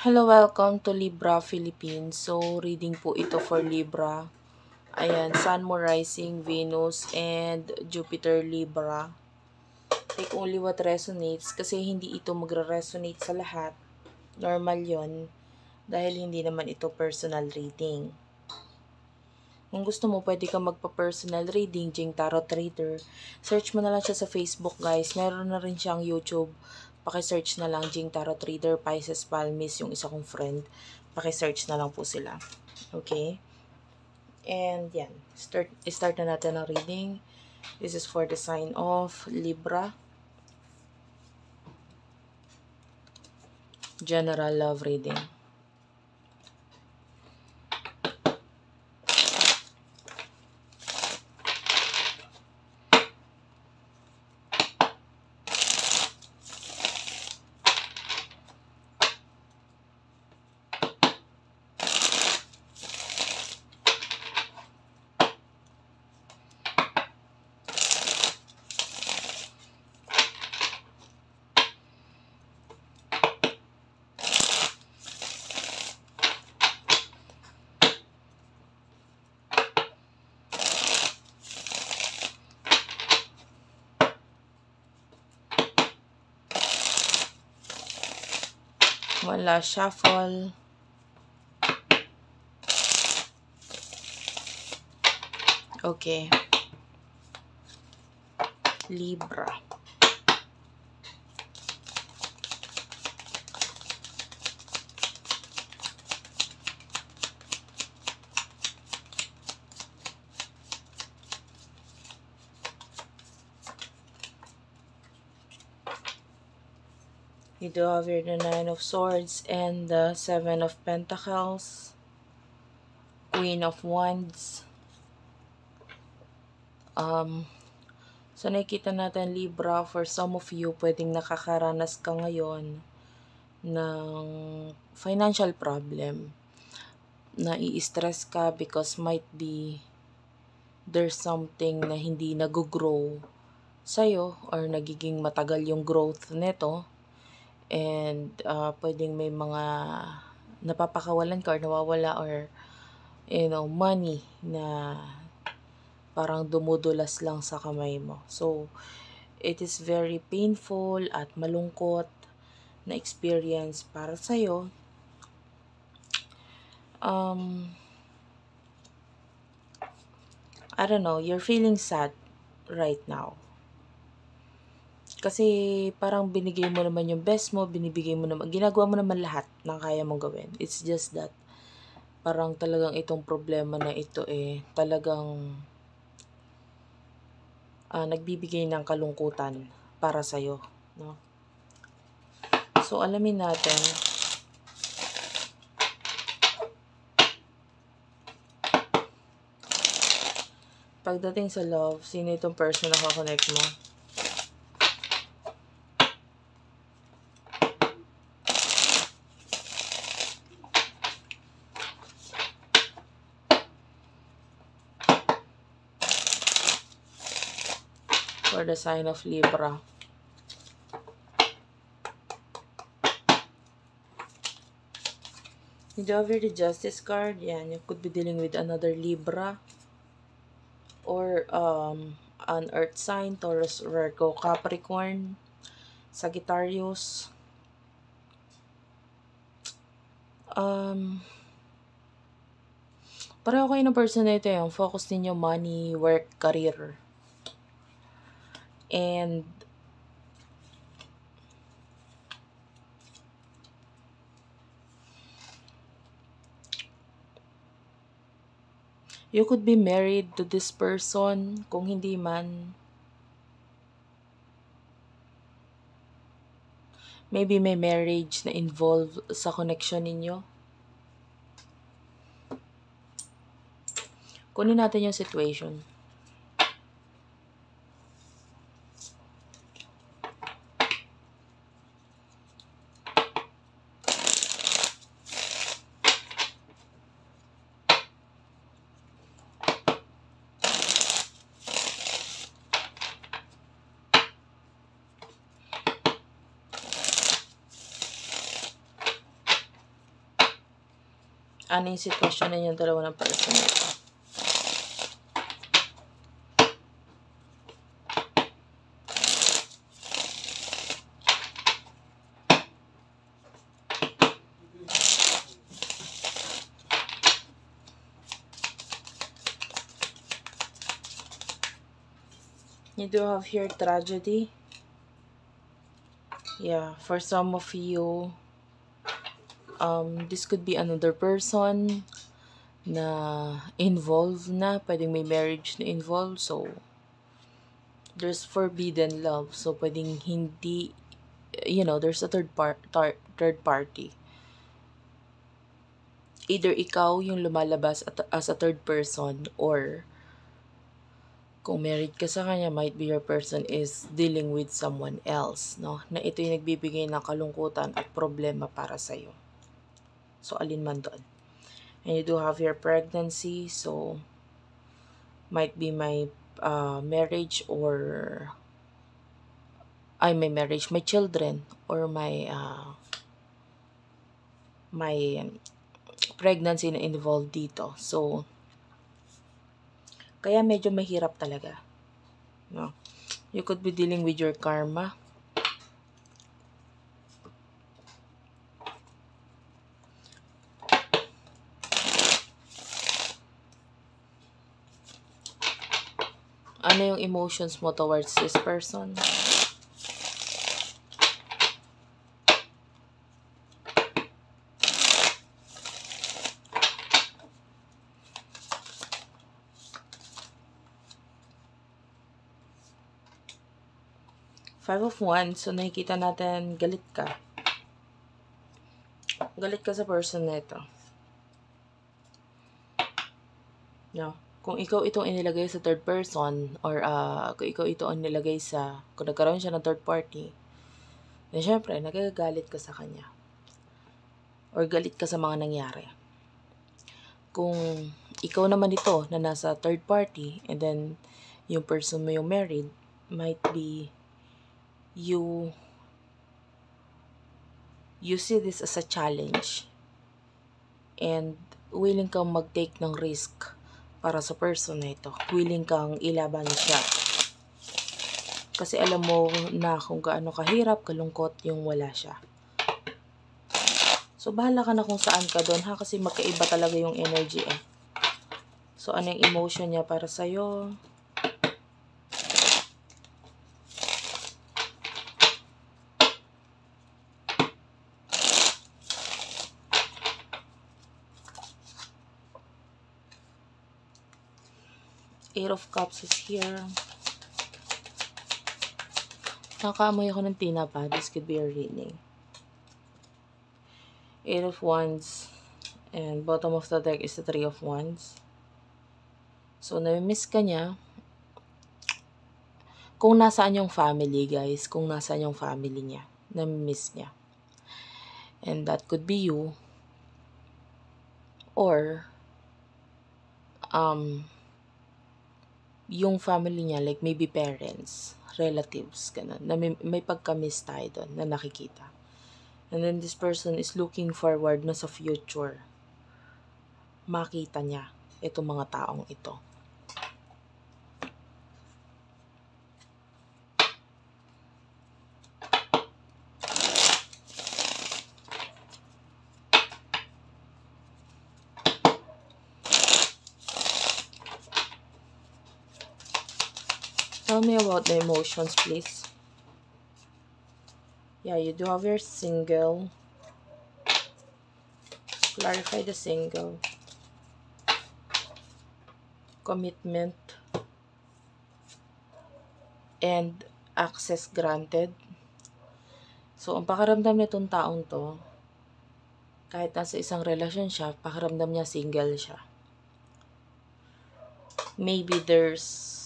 Hello, welcome to Libra Philippines. So, reading po ito for Libra. Ayan, Sun mo rising, Venus, and Jupiter Libra. Take only what resonates kasi hindi ito magre-resonate sa lahat. Normal yon dahil hindi naman ito personal reading. Kung gusto mo, pwede ka magpa-personal reading, Jing Tarot Reader. Search mo na lang siya sa Facebook, guys. Meron na rin siyang YouTube. Paki-search na lang Jing Tarot Reader, Pisces Palmis, yung isa kong friend. Paki-search na lang po sila. Okay? And yan. Start na natin ang reading. This is for the sign of Libra. General love reading. One last shuffle. Okay. Libra. You do have here the Nine of Swords and the Seven of Pentacles, Queen of Wands. So nakikita natin Libra, for some of you, pwedeng nakakaranas ka ngayon ng financial problem. Nai-stress ka because might be there's something na hindi nag-grow sa'yo or nagiging matagal yung growth nito. And pwedeng may mga napapakawalan ka or nawawala or money na parang dumudulas lang sa kamay mo. So, it is very painful at malungkot na experience para sa'yo. I don't know, you're feeling sad right now. Kasi parang binigay mo naman yung best mo, ginagawa mo naman lahat ng kaya mong gawin. It's just that parang talagang itong problema na ito talagang nagbibigay ng kalungkutan para sa'yo, no? So, alamin natin. Pagdating sa love, sino itong person na kakonect mo? For the sign of Libra. You do have the Justice card. Yan, you could be dealing with another Libra. Or an earth sign, Taurus, Virgo, Capricorn, Sagittarius. Pareho kayo ng person na ito yung focus ninyo money, work, career. And you could be married to this person. Kung hindi man, maybe may marriage na involved sa connection ninyo. Kunin natin yung situation. Ano yung sitwasyon ninyong dalawa ng person nito? You do have here tragedy. Yeah, for some of you, this could be another person na involved na. Pwedeng may marriage na involved. So, there's forbidden love. So, pwedeng hindi, you know, there's a third party. Either ikaw yung lumalabas as a third person, or kung married ka sa kanya, might be your person is dealing with someone else, no? Na ito yung nagbibigay ng kalungkutan at problema para sa'yo. So, alin man doon. And you do have your pregnancy, so might be my marriage, or may marriage, my children, or my pregnancy na involved dito. So, kaya medyo mahirap talaga, no? You could be dealing with your karma. Ano yung emotions mo towards this person? Five of Wands. So, nakikita natin, galit ka. Galit ka sa person na ito. No? Kung ikaw itong inilagay sa third person, or kung ikaw ito ang nilagay sa, kung nagkaroon siya ng third party, then syempre, nagagalit ka sa kanya. Or galit ka sa mga nangyari. Kung ikaw naman ito na nasa third party, and then yung person mo yung married, might be you see this as a challenge, and willing kang mag-take ng risk para sa person na ito. Willing kang ilaban siya. Kasi alam mo na kung gaano kahirap, kalungkot yung wala siya. So, bahala ka na kung saan ka doon, ha? Kasi magkaiba talaga yung energy, eh. So, ano yung emotion niya para sa'yo? Eight of Cups is here. Nakaamoy ako ng tinapa. This could be a reading. Eight of Wands. And bottom of the deck is the Three of Wands. So, nami-miss ka niya. Kung nasaan yung family, guys. Kung nasaan yung family niya. Nami-miss niya. And that could be you. Or, yung family niya, like maybe parents, relatives, ganun. Na may pagka-miss tayo doon na nakikita. And then this person is looking forward na sa future. Makita niya itong mga taong ito. Tell me about the emotions, please. Yeah, you do have your single. Clarify the single. Commitment. And access granted. So, ang pakiramdam nitong taong to, kahit nasa isang relasyon siya, pakiramdam niya single siya. Maybe there's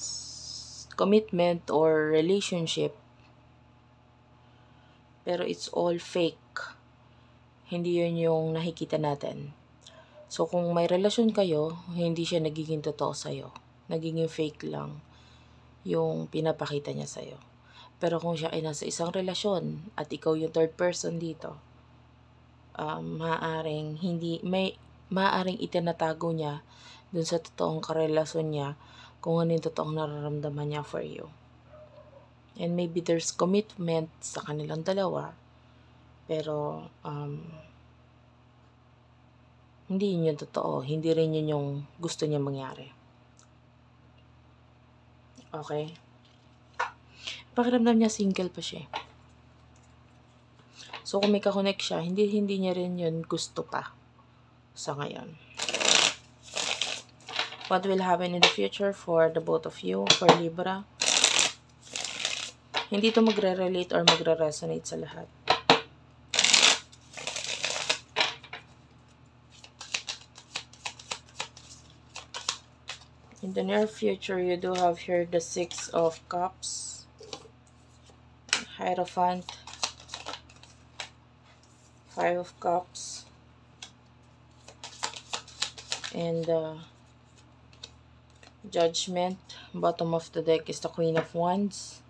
commitment or relationship, pero it's all fake. Hindi yun yung nakikita natin. So, kung may relasyon kayo, hindi siya nagiging totoo sa'yo. Nagiging fake lang yung pinapakita niya sa'yo. Pero kung siya ay nasa isang relasyon at ikaw yung third person dito, maaaring maaaring itinatago niya dun sa totoong karelasyon niya kung ano yung totoong nararamdaman niya for you. And maybe there's commitment sa kanilang dalawa, pero hindi yun yung totoo. Hindi rin yun yung gusto niya mangyari. Okay? Pakiramdam niya single pa siya. So, kung may kakonek siya, hindi niya rin yun gusto pa sa ngayon. What will happen in the future for the both of you, for Libra? Hindi ito magre-relate or magre-resonate sa lahat. In the near future, you do have here the 6 of Cups, Hierophant, 5 of Cups, and Judgment. Bottom of the deck is the Queen of Wands.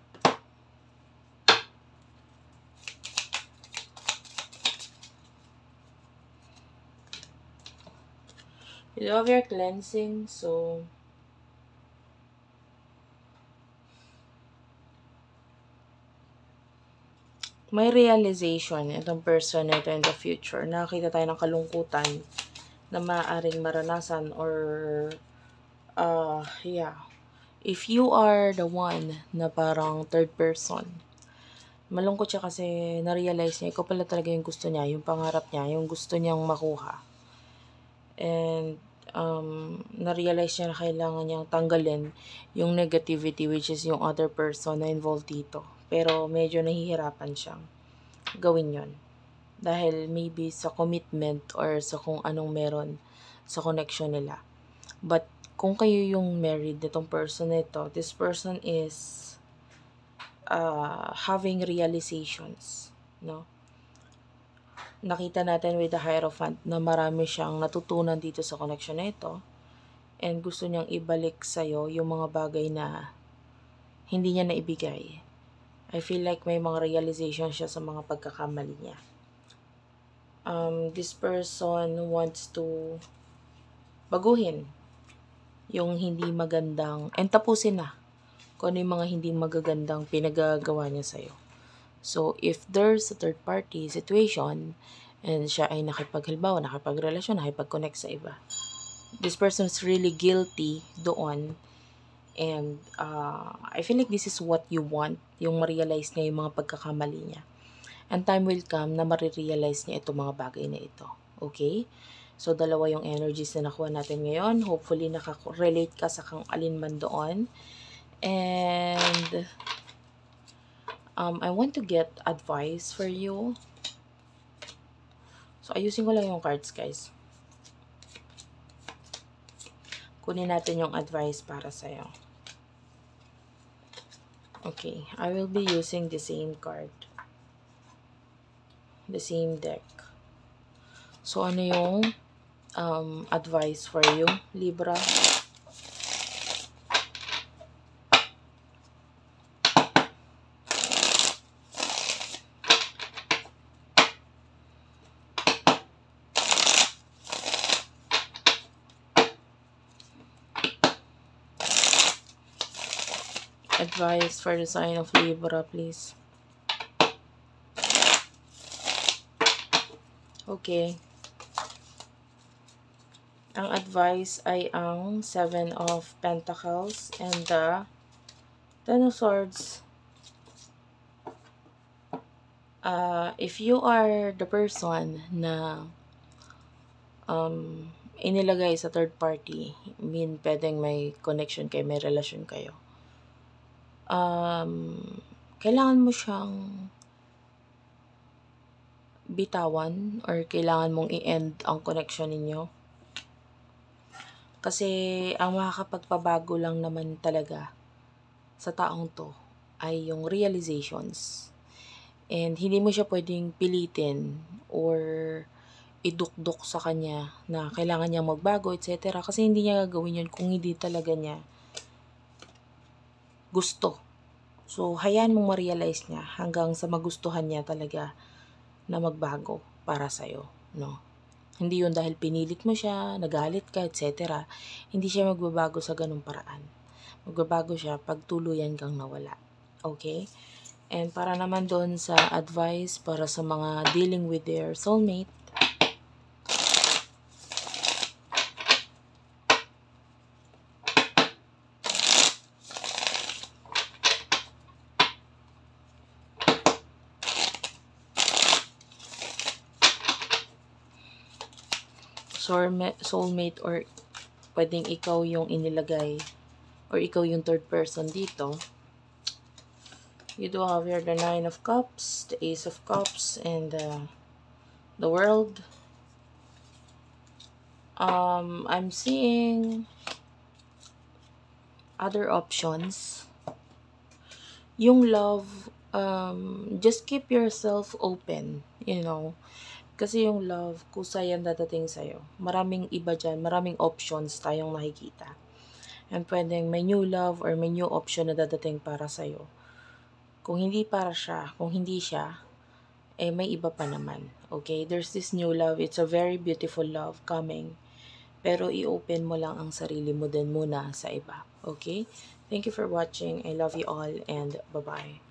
You have your cleansing, so may realization itong person na ito in the future. Nakakita tayo ng kalungkutan na maaaring maranasan or if you are the one na parang third person, malungkot siya kasi na-realize niya ikaw pala talaga yung gusto niya, yung pangarap niya, yung gusto niyang makuha. And na-realize niya na kailangan niyang tanggalin yung negativity, which is yung other person na involved dito. Pero medyo nahihirapan siyang gawin yon dahil maybe sa commitment or sa kung anong meron sa connection nila. But kung kayo yung married nitong person nito, this person is having realizations, no? Nakita natin with the Hierophant na marami siyang natutunan dito sa connection na ito, and gusto niyang ibalik sa'yo yung mga bagay na hindi niya naibigay. I feel like may mga realization siya sa mga pagkakamali niya. This person wants to baguhin yung hindi magandang, and tapusin na kung ano yung mga hindi magagandang pinagagawa niya sa'yo. So, if there's a third party situation, and siya ay nakipagrelasyon, nakipag-connect sa iba, this person is really guilty doon, and I feel like this is what you want, yung ma-realize niya yung mga pagkakamali niya. And time will come na ma-realize niya itong mga bagay na ito. Okay? So, dalawa yung energies na nakuha natin ngayon. Hopefully, nakaka-relate ka sa kang alin man doon. And I want to get advice for you. So, ayusin ko lang yung cards, guys. Kunin natin yung advice para sa'yo. Okay, I will be using the same card. The same deck. So, ano yung advice for you, Libra? Advice for the sign of Libra, please. Okay. Ang advice ay ang 7 of Pentacles and the 10 of Swords. If you are the person na inilagay sa third party, pwedeng may connection kayo, may relasyon kayo, kailangan mo siyang bitawan or kailangan mong i-end ang connection ninyo. Kasi ang makakapagpabago lang naman talaga sa taong to ay yung realizations. And hindi mo siya pwedeng pilitin or idukdok sa kanya na kailangan niya magbago, etc. Kasi hindi niya gagawin yun kung hindi talaga niya gusto. So, hayaan mong ma-realize niya hanggang sa magustuhan niya talaga na magbago para sa'yo, no? Hindi yun dahil pinilit mo siya, nagalit ka, etc. Hindi siya magbabago sa ganung paraan. Magbabago siya pag tuluyan kang nawala. Okay? And para naman doon sa advice para sa mga dealing with their soulmate, soulmate or pwedeng ikaw yung inilagay or ikaw yung third person dito. You do have here the 9 of Cups, the Ace of Cups, and the World. I'm seeing other options. Yung love, just keep yourself open, you know. Kasi yung love, kusa yan dadating sa'yo. Maraming iba dyan, maraming options tayong makikita. And pwedeng may new love or may new option na dadating para sa'yo. Kung hindi para siya, kung hindi siya, eh may iba pa naman. Okay? There's this new love. It's a very beautiful love coming. Pero i-open mo lang ang sarili mo din muna sa iba. Okay? Thank you for watching. I love you all and bye-bye.